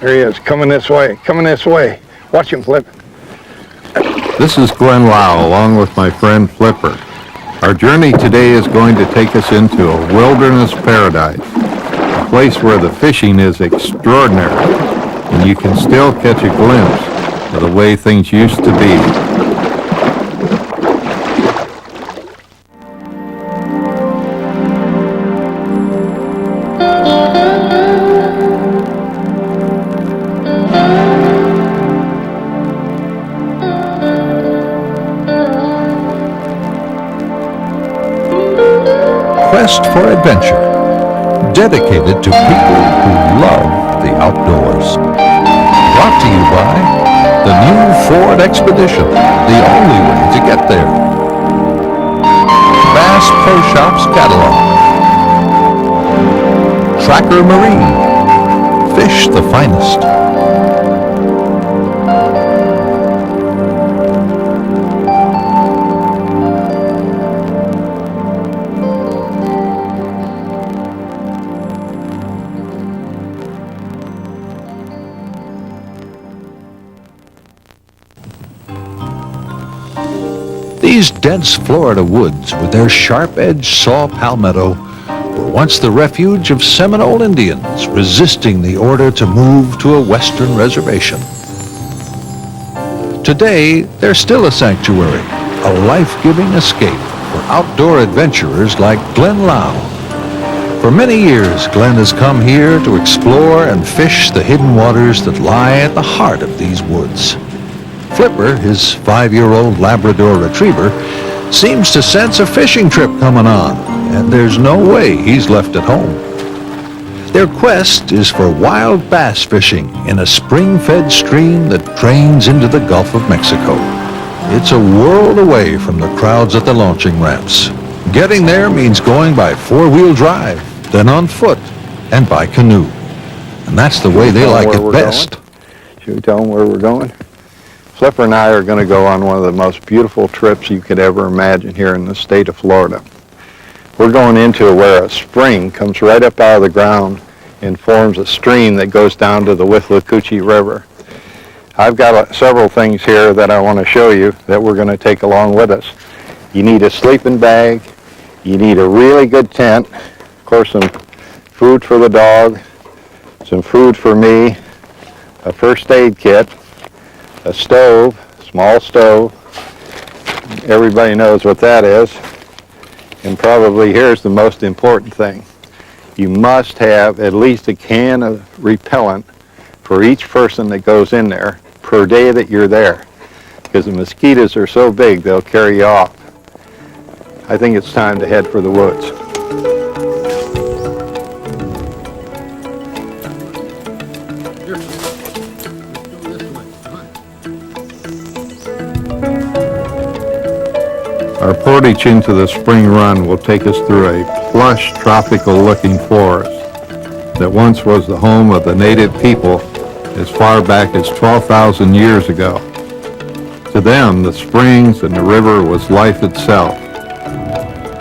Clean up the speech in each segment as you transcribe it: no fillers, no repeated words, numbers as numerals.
There he is, coming this way, coming this way. Watch him, Flip. This is Glenn Lau, along with my friend Flipper. Our journey today is going to take us into a wilderness paradise, a place where the fishing is extraordinary, and you can still catch a glimpse of the way things used to be. Quest for Adventure, dedicated to people who love the outdoors. Brought to you by the new Ford Expedition, the only way to get there. Bass Pro Shops Catalog. Tracker Marine, fish the finest. These dense Florida woods with their sharp-edged saw palmetto were once the refuge of Seminole Indians resisting the order to move to a western reservation. Today, they're still a sanctuary, a life-giving escape for outdoor adventurers like Glenn Lau. For many years, Glenn has come here to explore and fish the hidden waters that lie at the heart of these woods. Flipper, his 5-year-old Labrador retriever, seems to sense a fishing trip coming on, and there's no way he's left at home. Their quest is for wild bass fishing in a spring-fed stream that drains into the Gulf of Mexico. It's a world away from the crowds at the launching ramps. Getting there means going by four-wheel drive, then on foot, and by canoe. And that's the way they like it best. Should we tell them where we're going? Flipper and I are going to go on one of the most beautiful trips you could ever imagine here in the state of Florida. We're going into where a spring comes right up out of the ground and forms a stream that goes down to the Withlacoochee River. I've got several things here that I want to show you that we're going to take along with us. You need a sleeping bag, you need a really good tent, of course some food for the dog, some food for me, a first aid kit, a stove, small stove. Everybody knows what that is. And probably here's the most important thing. You must have at least a can of repellent for each person that goes in there per day that you're there. Because the mosquitoes are so big, they'll carry you off. I think it's time to head for the woods. Our portage into the spring run will take us through a plush, tropical-looking forest that once was the home of the native people as far back as 12,000 years ago. To them, the springs and the river was life itself.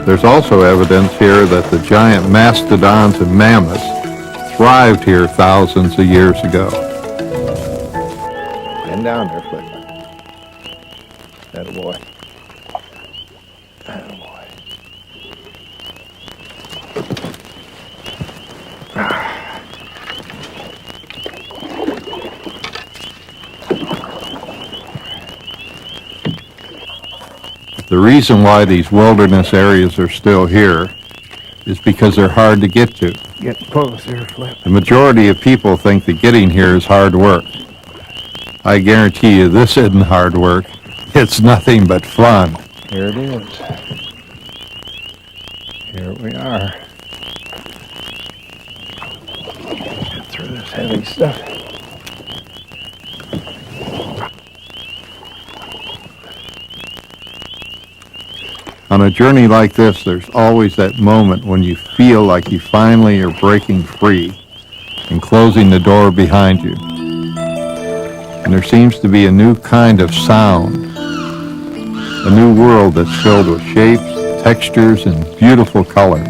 There's also evidence here that the giant mastodons and mammoths thrived here thousands of years ago. Bend down there, Flipper. Attaboy. Attaboy. The reason why these wilderness areas are still here is because they're hard to get to. Get closer, Flip. The majority of people think that getting here is hard work. I guarantee you this isn't hard work. It's nothing but fun. Here it is. Here we are. Get through this heavy stuff. On a journey like this, there's always that moment when you feel like you finally are breaking free and closing the door behind you. And there seems to be a new kind of sound, a new world that's filled with shapes, textures, and beautiful colors.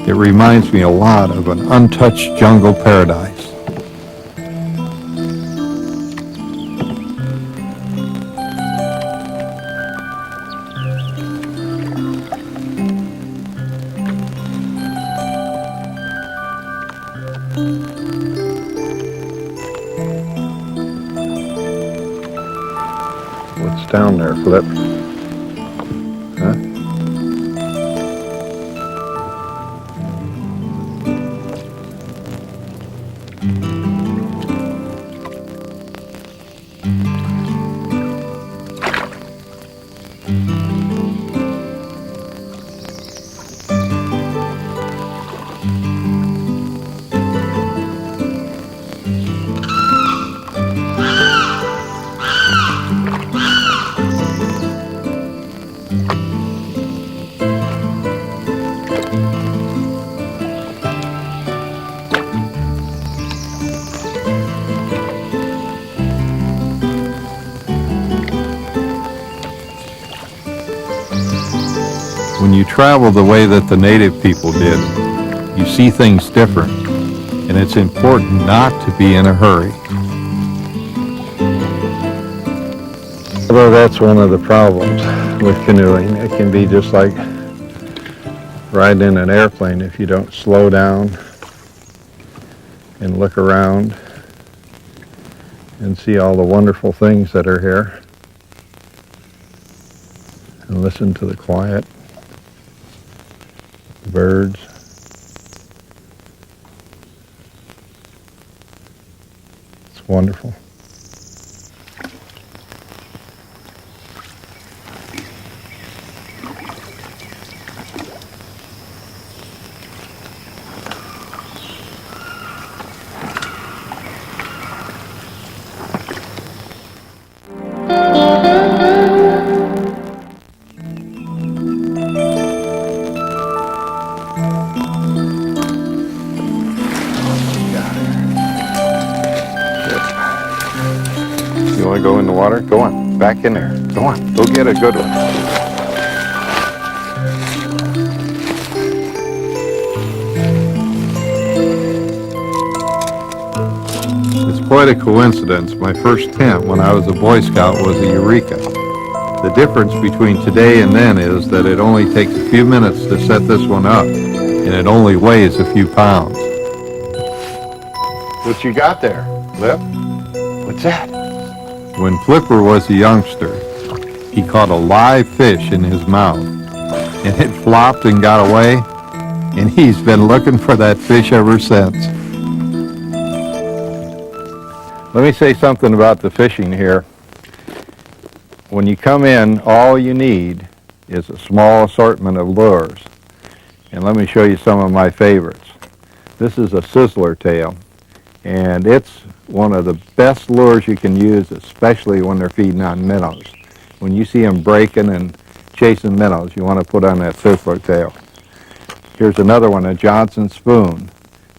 It reminds me a lot of an untouched jungle paradise. down there, Flip? Huh? When you travel the way that the native people did, you see things different, and it's important not to be in a hurry. Although that's one of the problems with canoeing. It can be just like riding in an airplane if you don't slow down and look around and see all the wonderful things that are here and listen to the quiet, birds. It's wonderful. You want to go in the water? Go on, back in there. Go on, go get a good one. It's quite a coincidence. My first tent when I was a Boy Scout was a Eureka. The difference between today and then is that it only takes a few minutes to set this one up, and it only weighs a few pounds. What you got there, Flip? What's that? When Flipper was a youngster, he caught a live fish in his mouth, and it flopped and got away, and he's been looking for that fish ever since. Let me say something about the fishing here. When you come in, all you need is a small assortment of lures. And let me show you some of my favorites. This is a sizzler tail, and it's one of the best lures you can use, especially when they're feeding on minnows. When you see them breaking and chasing minnows, you want to put on that sizzler tail. Here's another one, a Johnson spoon.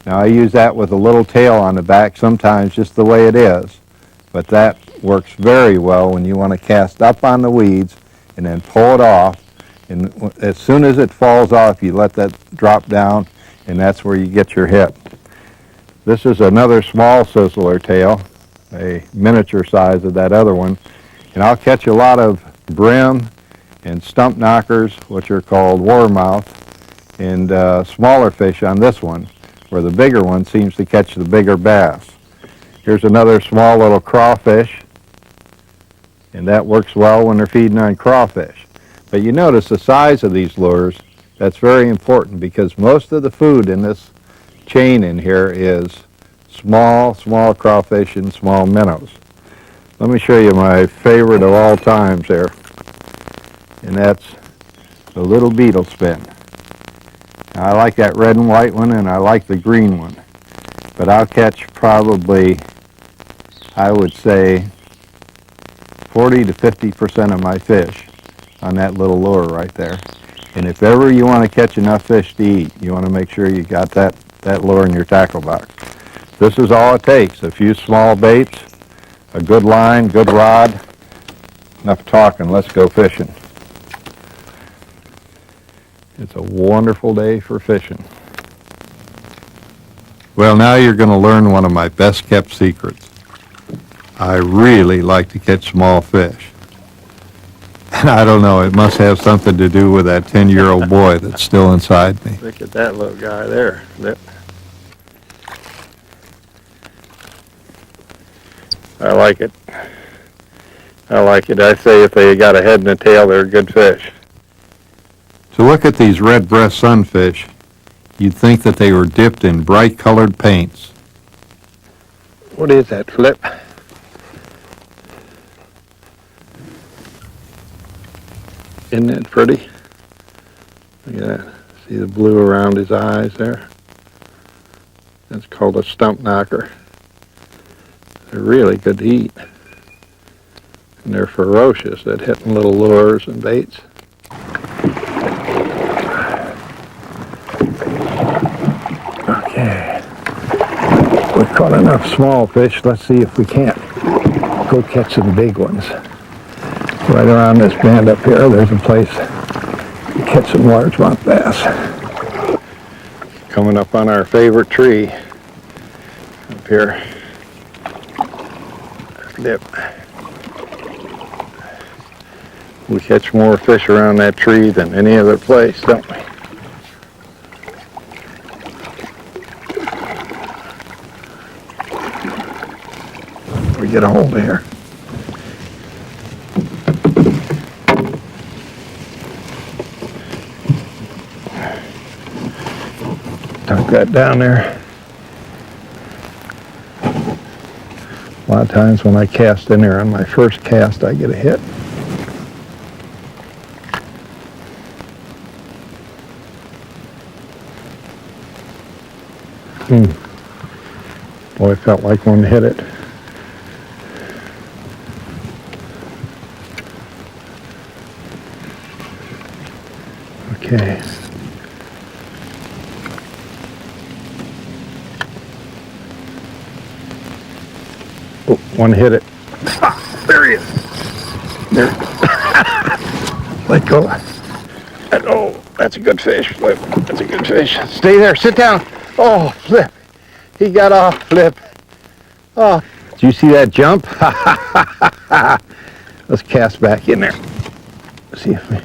Now I use that with a little tail on the back, sometimes just the way it is, but that works very well when you want to cast up on the weeds and then pull it off, and as soon as it falls off, you let that drop down, and that's where you get your hit. This is another small sizzler tail, a miniature size of that other one, and I'll catch a lot of brim and stump knockers, which are called warmouth, and smaller fish on this one, where the bigger one seems to catch the bigger bass. Here's another small little crawfish, and that works well when they're feeding on crawfish. But you notice the size of these lures, that's very important, because most of the food in this chain in here is small crawfish and small minnows. Let me show you my favorite of all times here, and that's the little beetle spin. Now, I like that red and white one, and I like the green one, but I'll catch probably, I would say, 40 to 50% of my fish on that little lure right there. And if ever you want to catch enough fish to eat, you want to make sure you got that lure in your tackle box. This is all it takes, a few small baits, a good line, good rod. Enough talking, let's go fishing. It's a wonderful day for fishing. Well, now you're going to learn one of my best kept secrets. I really like to catch small fish. And I don't know, it must have something to do with that 10-year-old boy that's still inside me. Look at that little guy there. I like it. I like it. I say if they got a head and a tail, they're good fish. To look at these red-breast sunfish, you'd think that they were dipped in bright-colored paints. What is that, Flip? Isn't that pretty? Look at that. See the blue around his eyes there? That's called a stump knocker. They're really good to eat. And they're ferocious at hitting little lures and baits. Okay. We've caught enough small fish. Let's see if we can't go catch some big ones. Right around this bend up here, there's a place to catch some largemouth bass. Coming up on our favorite tree up here. Dip. We catch more fish around that tree than any other place, don't we? We get a hold of here. Tuck that down there. A lot of times when I cast in there on my first cast, I get a hit. Boy, it felt like one hit it. Okay. Oh, one hit it. Ah, there he is. There. Let go. Oh, that's a good fish, Flip. That's a good fish. Stay there. Sit down. Oh, Flip. He got off, Flip. Oh, did you see that jump? Let's cast back in there. See if we...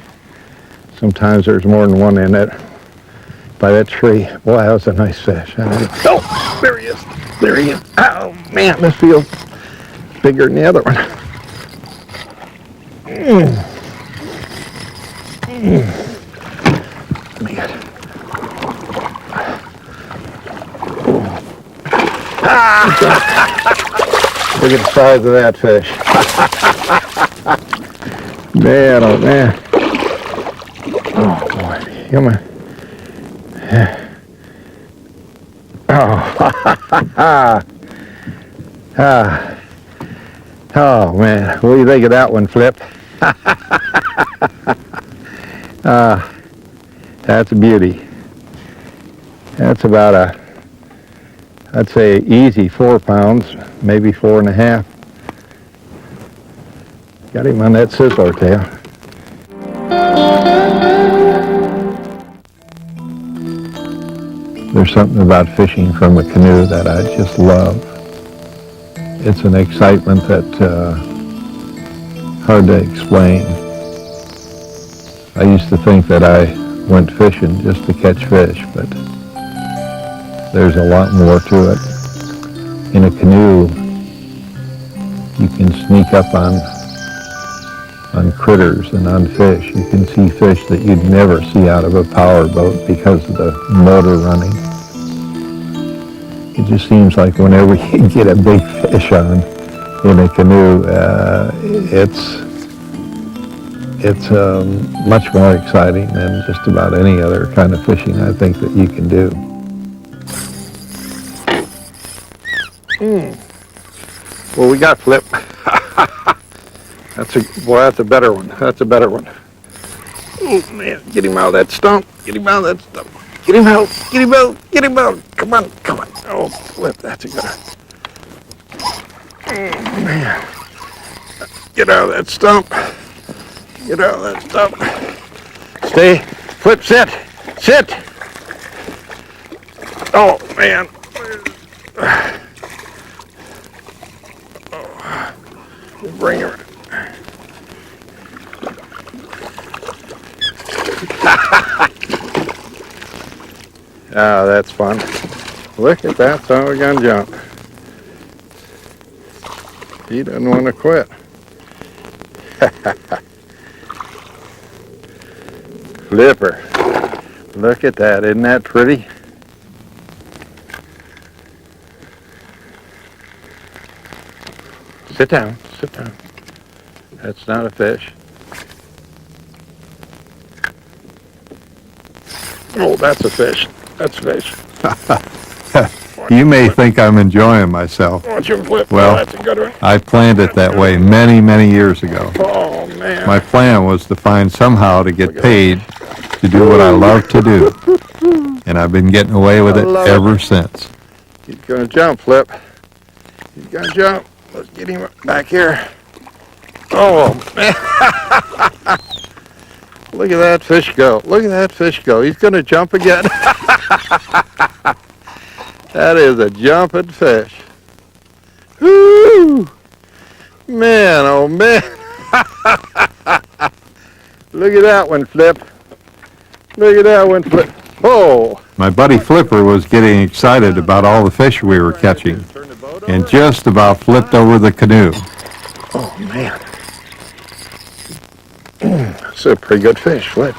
Sometimes there's more than one in it. By that tree. Boy, that was a nice fish. Oh, there he is. There he is. Oh, man, this feels bigger than the other one. Let me get it. Look at the size of that fish. Man, oh man. Oh boy, come on. Oh man, what do you think of that one, Flip? That's a beauty. That's about I'd say easy 4 pounds, maybe 4.5. Got him on that sizzler tail. There's something about fishing from a canoe that I just love. It's an excitement that hard to explain. I used to think that I went fishing just to catch fish, but there's a lot more to it. In a canoe, you can sneak up on critters and on fish. You can see fish that you'd never see out of a power boat because of the motor running. It just seems like whenever you get a big fish on in a canoe, it's much more exciting than just about any other kind of fishing I think that you can do. Well, we got Flip. That's a better one. That's a better one. Oh man, get him out of that stump. Get him out of that stump. Get him out. Get him out. Get him out. Come on. Come on. Oh, Flip, that's a good one. Oh man. Get out of that stump. Get out of that stump. Stay. Flip, sit. Sit. Oh man. Bring her. Ah, that's fun. Look at that son of a gun jump. He doesn't want to quit. Flipper. Look at that. Isn't that pretty? Sit down. Sit down. That's not a fish. Oh, that's a fish. That's a fish. You may think I'm enjoying myself. Watch him flip. Well, Oh, that's a good one. I planned it that way many, many years ago. Oh, man. My plan was to find somehow to get paid to do what I love to do. And I've been getting away with it ever since. He's going to jump, Flip. He's going to jump. Let's get him back here. Oh, man. Look at that fish go. Look at that fish go. He's going to jump again. That is a jumping fish. Woo! Man, oh man. Look at that one, Flip. Look at that one, Flip. Oh! My buddy Flipper was getting excited about all the fish we were catching and just about flipped over the canoe. Oh, man. That's a pretty good fish, Flip.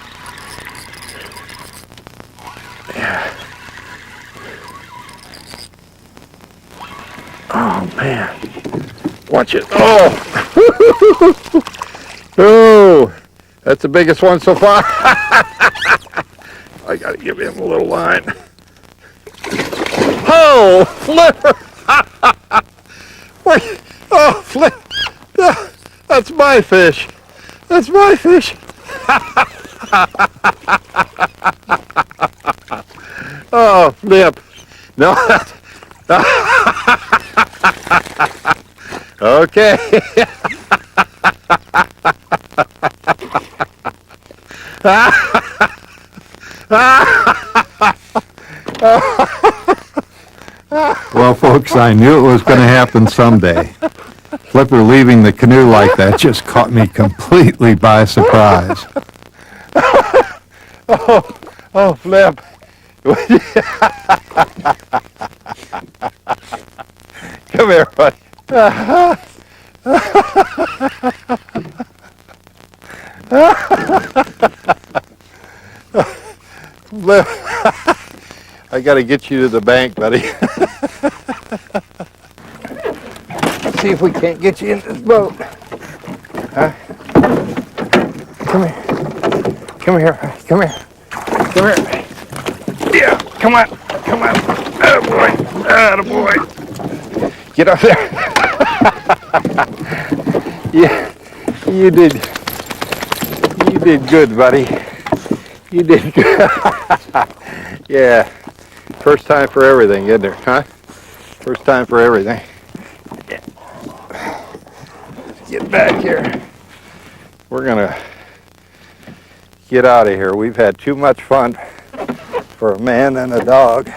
Yeah. Oh, man. Watch it. Oh! Oh! That's the biggest one so far. I gotta give him a little line. Oh! Flipper! Wait. Oh, Flip! That's my fish. That's my fish. Oh, Flip. No. Okay. Well, folks, I knew it was going to happen someday. Flipper leaving the canoe like that just caught me completely by surprise. Oh, Flip. Come here, buddy. Flip. I got to get you to the bank, buddy. Let's see if we can't get you in this boat. Huh? Come here. Come here. Come here. Come here. Yeah, come on. Come on. Attaboy. Attaboy. Get up there. Yeah, you did good, buddy. You did good. Yeah, first time for everything, isn't there, huh? First time for everything. Yeah. Let's get back here. We're gonna get out of here. We've had too much fun for a man and a dog.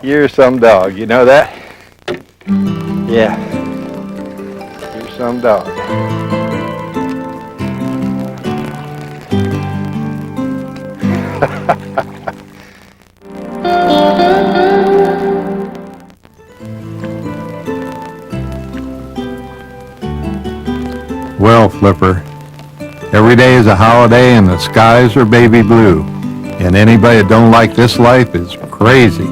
You're some dog, you know that? Yeah. You're some dog. Well, Flipper, every day is a holiday and the skies are baby blue. And anybody that don't like this life is crazy.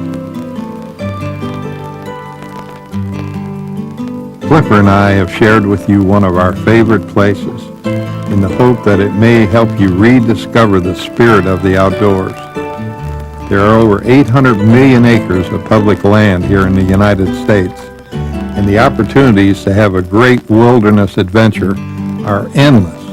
Flipper and I have shared with you one of our favorite places in the hope that it may help you rediscover the spirit of the outdoors. There are over 800 million acres of public land here in the United States, and the opportunities to have a great wilderness adventure are endless.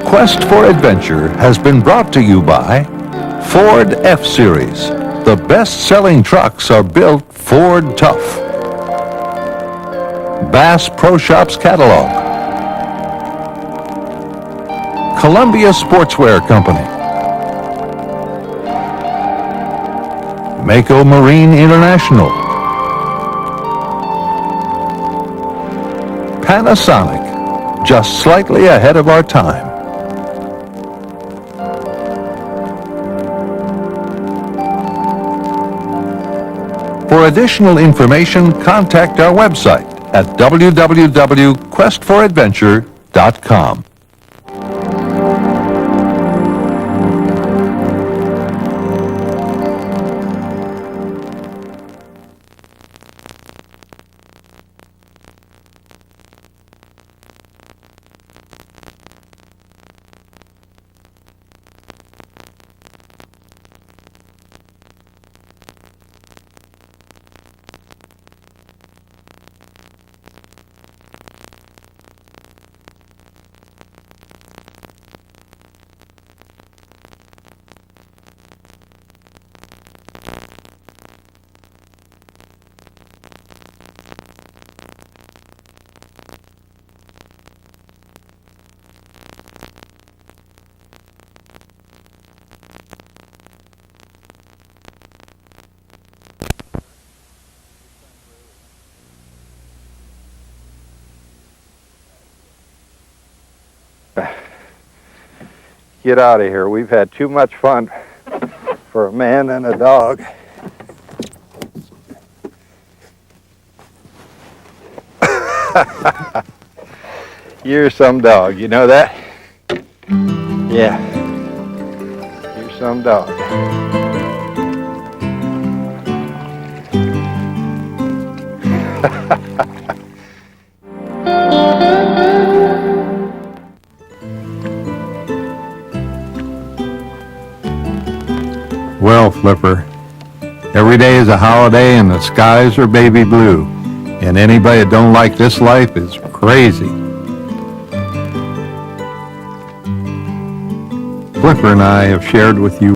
Quest for Adventure has been brought to you by Ford F-Series. The best-selling trucks are built Ford tough. Bass Pro Shops Catalog. Columbia Sportswear Company, Mako Marine International, Panasonic, just slightly ahead of our time. For additional information, contact our website at www.questforadventure.com. Get out of here. We've had too much fun for a man and a dog. You're some dog, you know that? Yeah. You're some dog. Well, Flipper, every day is a holiday and the skies are baby blue. And anybody that don't like this life is crazy. Flipper and I have shared with you